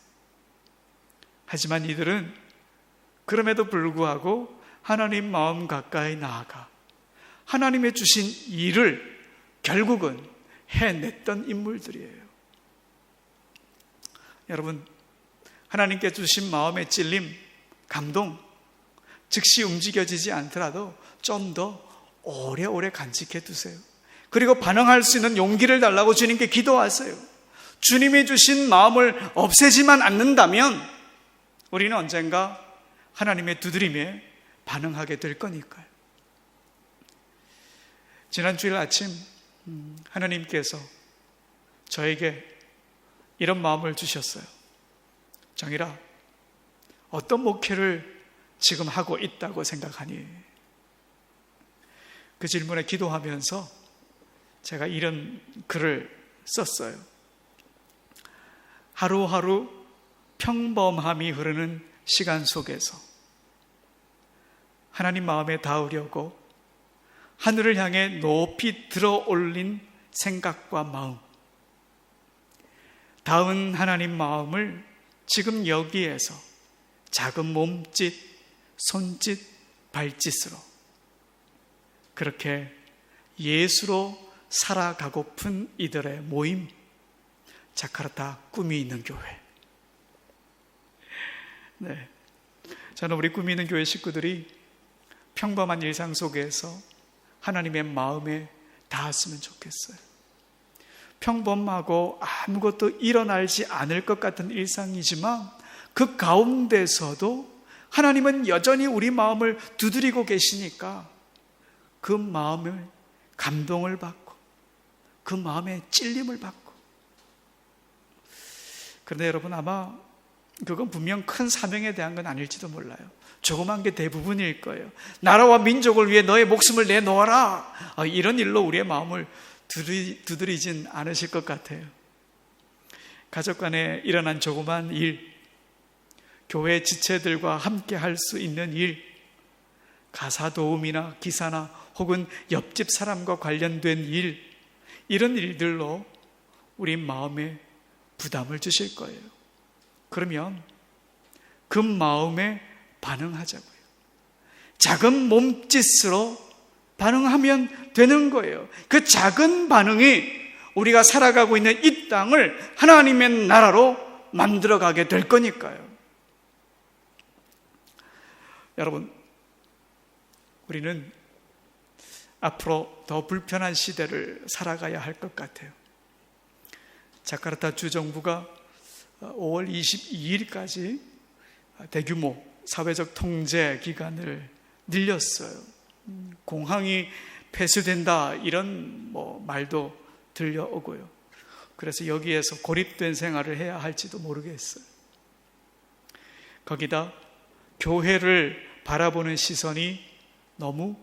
하지만 이들은 그럼에도 불구하고 하나님 마음 가까이 나아가 하나님의 주신 일을 결국은 해냈던 인물들이에요. 여러분, 하나님께 주신 마음의 찔림, 감동, 즉시 움직여지지 않더라도 좀 더 오래오래 간직해 두세요. 그리고 반응할 수 있는 용기를 달라고 주님께 기도하세요. 주님이 주신 마음을 없애지만 않는다면 우리는 언젠가 하나님의 두드림에 반응하게 될 거니까요. 지난 주일 아침 하나님께서 저에게 이런 마음을 주셨어요. 정일아, 어떤 목회를 지금 하고 있다고 생각하니? 그 질문에 기도하면서 제가 이런 글을 썼어요. 하루하루 평범함이 흐르는 시간 속에서 하나님 마음에 닿으려고 하늘을 향해 높이 들어 올린 생각과 마음, 닿은 하나님 마음을 지금 여기에서 작은 몸짓, 손짓, 발짓으로 그렇게 예수로 살아가고픈 이들의 모임, 자카르타 꿈이 있는 교회. 네, 저는 우리 꿈이 있는 교회 식구들이 평범한 일상 속에서 하나님의 마음에 닿았으면 좋겠어요. 평범하고 아무것도 일어나지 않을 것 같은 일상이지만 그 가운데서도 하나님은 여전히 우리 마음을 두드리고 계시니까 그 마음을 감동을 받고 그 마음에 찔림을 받고. 그런데 여러분, 아마 그건 분명 큰 사명에 대한 건 아닐지도 몰라요. 조그만 게 대부분일 거예요. 나라와 민족을 위해 너의 목숨을 내놓아라, 이런 일로 우리의 마음을 두드리진 않으실 것 같아요. 가족 간에 일어난 조그만 일, 교회 지체들과 함께 할 수 있는 일, 가사 도움이나 기사나 혹은 옆집 사람과 관련된 일, 이런 일들로 우리 마음에 부담을 주실 거예요. 그러면 그 마음에 반응하자고요. 작은 몸짓으로 반응하면 되는 거예요. 그 작은 반응이 우리가 살아가고 있는 이 땅을 하나님의 나라로 만들어가게 될 거니까요. 여러분, 우리는 앞으로 더 불편한 시대를 살아가야 할 것 같아요. 자카르타 주정부가 5월 22일까지 대규모 사회적 통제 기간을 늘렸어요. 공항이 폐쇄된다, 이런 말도 들려오고요. 그래서 여기에서 고립된 생활을 해야 할지도 모르겠어요. 거기다 교회를 바라보는 시선이 너무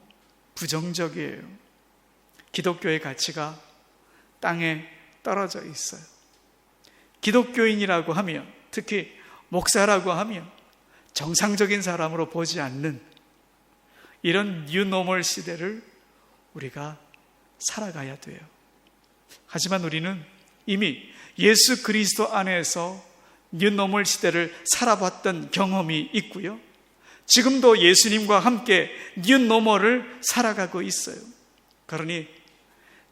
부정적이에요. 기독교의 가치가 땅에 떨어져 있어요. 기독교인이라고 하면, 특히 목사라고 하면 정상적인 사람으로 보지 않는 이런 뉴노멀 시대를 우리가 살아가야 돼요. 하지만 우리는 이미 예수 그리스도 안에서 뉴노멀 시대를 살아봤던 경험이 있고요. 지금도 예수님과 함께 뉴노멀을 살아가고 있어요. 그러니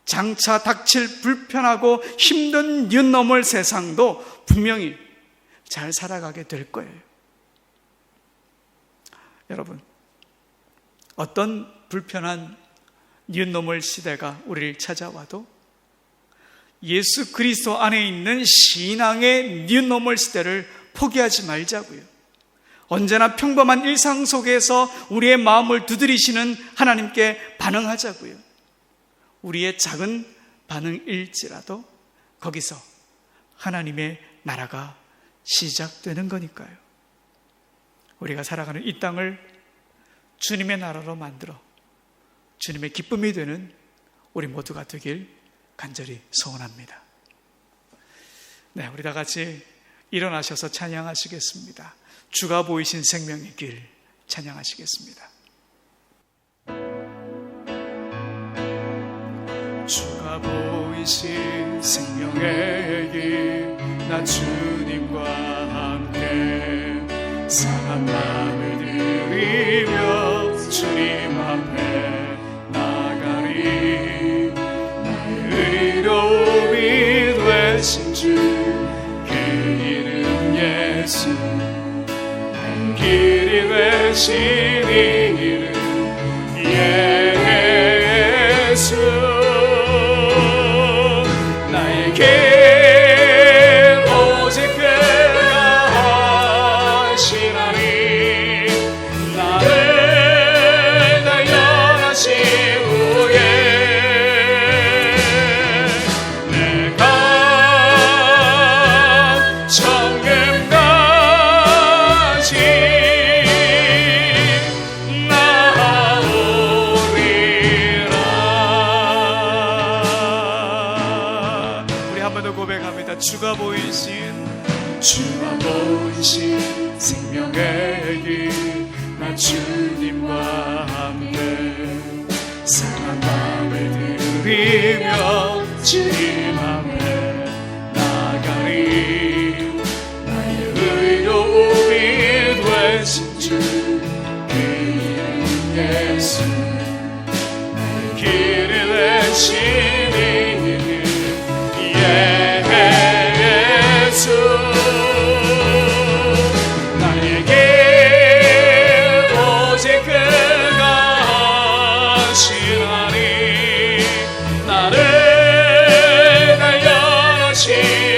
장차 닥칠 불편하고 힘든 뉴노멀 세상도 분명히 잘 살아가게 될 거예요. 여러분, 어떤 불편한 뉴노멀 시대가 우리를 찾아와도 예수 그리스도 안에 있는 신앙의 뉴노멀 시대를 포기하지 말자고요. 언제나 평범한 일상 속에서 우리의 마음을 두드리시는 하나님께 반응하자고요. 우리의 작은 반응일지라도 거기서 하나님의 나라가 시작되는 거니까요. 우리가 살아가는 이 땅을 주님의 나라로 만들어 주님의 기쁨이 되는 우리 모두가 되길 간절히 소원합니다. 네, 우리 다 같이 일어나셔서 찬양하시겠습니다. 주가 보이신 생명의 길 찬양하시겠습니다. 주가 보이신 생명의 길, 나 주님과 함께 상한 마음을 들이며 주님 앞에 나가리. 나의 의로움이 되신 주, 그 이름 예수. 나의 길이 되신 이름 예수. 나의 길 오직 그가 하시나니. 나를 단련하신 후에 내가 천국까지 나오리라. 우리 한 번 더 고백합니다. 주가 보이신 생명의 길, 나 주님과 함께 상한 마음을 들이며 주님 앞에 나가리. 나의 의로움이 되신 주, 그 이름 예수. 나의 길이 되신 이름 예수. 나의 길 오직 그가 하시나니. 나를 단련하신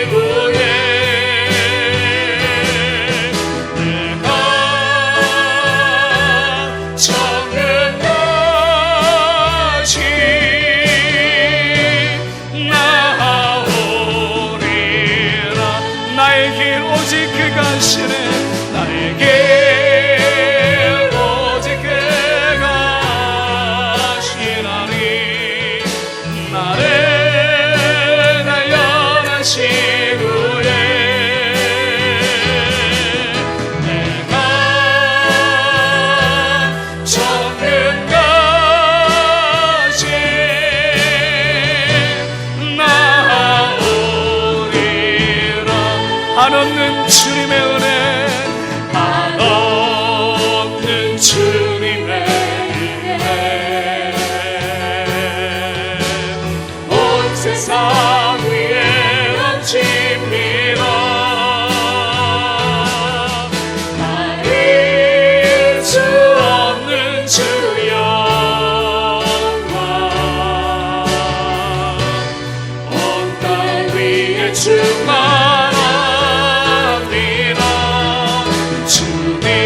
후에 내가 천국까지 나오리라. 나의 길 오직 그가 하시네. 나의 길 오직 그가 하시나니. 나를 단련하신 후에 내가 천국까지 나오리라. 한없는 주님의 은혜, 한없는 주님의 은혜, 온 세상 위에 넘칩니다. 가릴 수 없는 주 영광, 온 땅 위에 충만합니다. 주님만이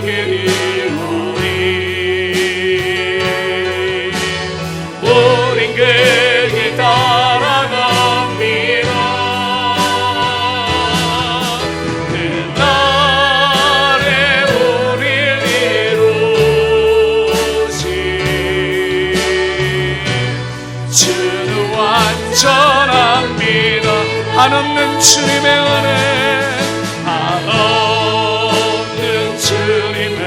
길이오니. 우린 그 한없는 주님의 은혜, 한없는 주님의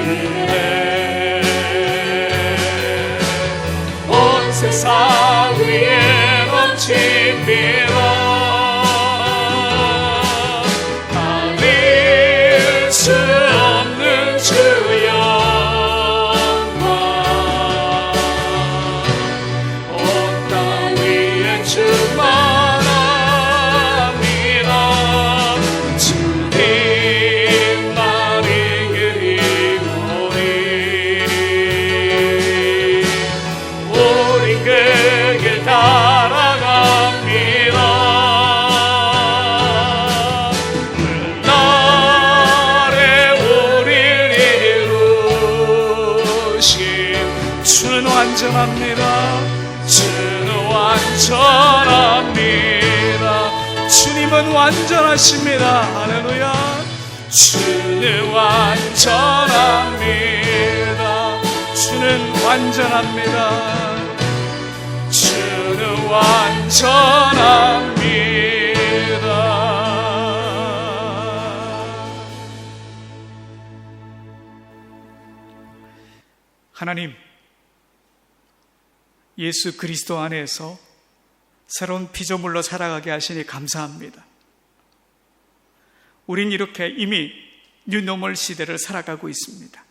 은혜, 온 세상 위에 넘칩니다. 가릴 수 없는 주 영광, 온 땅 위에 충만합니다. 주님만이 그리우니 우리 그 길 따라갑니다. 그날에 우리를 이루신 주는 완전합니다. 주는 완전합니다. 주님은 완전하십니다. 할렐루야. 주는 완전합니다. 주는 완전합니다. 주는 완전합니다. 하나님, 예수 그리스도 안에서 새로운 피조물로 살아가게 하시니 감사합니다. 우린 이렇게 이미 뉴노멀 시대를 살아가고 있습니다.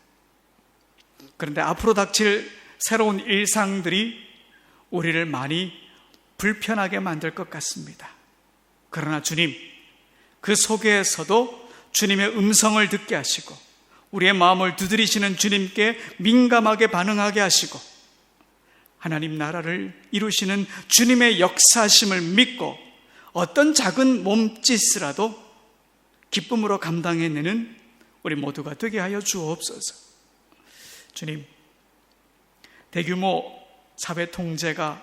그런데 앞으로 닥칠 새로운 일상들이 우리를 많이 불편하게 만들 것 같습니다. 그러나 주님, 그 속에서도 주님의 음성을 듣게 하시고 우리의 마음을 두드리시는 주님께 민감하게 반응하게 하시고 하나님 나라를 이루시는 주님의 역사심을 믿고 어떤 작은 몸짓이라도 기쁨으로 감당해내는 우리 모두가 되게 하여 주옵소서. 주님, 대규모 사회 통제가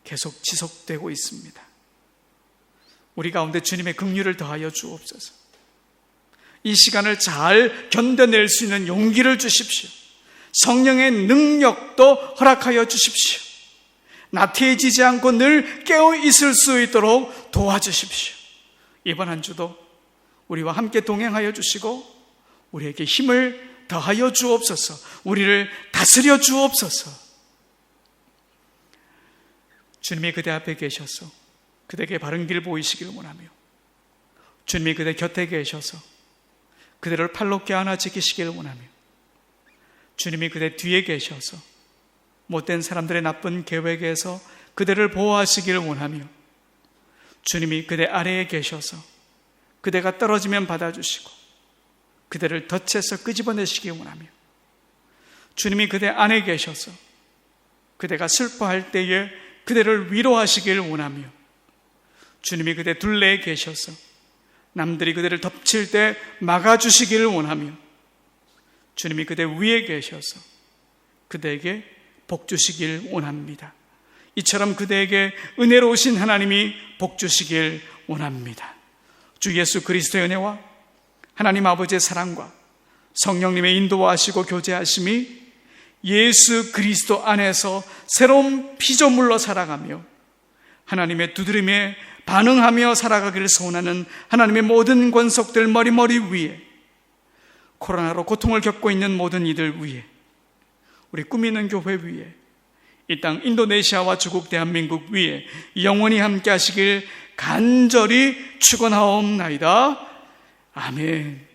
계속 지속되고 있습니다. 우리 가운데 주님의 긍휼을 더하여 주옵소서. 이 시간을 잘 견뎌낼 수 있는 용기를 주십시오. 성령의 능력도 허락하여 주십시오. 나태해지지 않고 늘 깨어 있을 수 있도록 도와주십시오. 이번 한 주도 우리와 함께 동행하여 주시고 우리에게 힘을 더하여 주옵소서. 우리를 다스려 주옵소서. 주님이 그대 앞에 계셔서 그대에게 바른 길 보이시길 원하며 주님이 그대 곁에 계셔서 그대를 팔로 껴안아 지키시길 원하며 주님이 그대 뒤에 계셔서 못된 사람들의 나쁜 계획에서 그대를 보호하시길 원하며 주님이 그대 아래에 계셔서 그대가 떨어지면 받아주시고 그대를 덫에서 끄집어내시길 원하며 주님이 그대 안에 계셔서 그대가 슬퍼할 때에 그대를 위로하시길 원하며 주님이 그대 둘레에 계셔서 남들이 그대를 덮칠 때 막아주시기를 원하며 주님이 그대 위에 계셔서 그대에게 복 주시길 원합니다. 이처럼 그대에게 은혜로우신 하나님이 복 주시길 원합니다. 주 예수 그리스도의 은혜와 하나님 아버지의 사랑과 성령님의 인도하시고 교제하심이 예수 그리스도 안에서 새로운 피조물로 살아가며 하나님의 두드림에 반응하며 살아가기를 소원하는 하나님의 모든 권속들 머리 위에, 코로나로 고통을 겪고 있는 모든 이들 위에, 우리 꿈 있는 교회 위에, 이 땅 인도네시아와 중국 대한민국 위에 영원히 함께 하시길 간절히 축원하옵나이다. 아멘.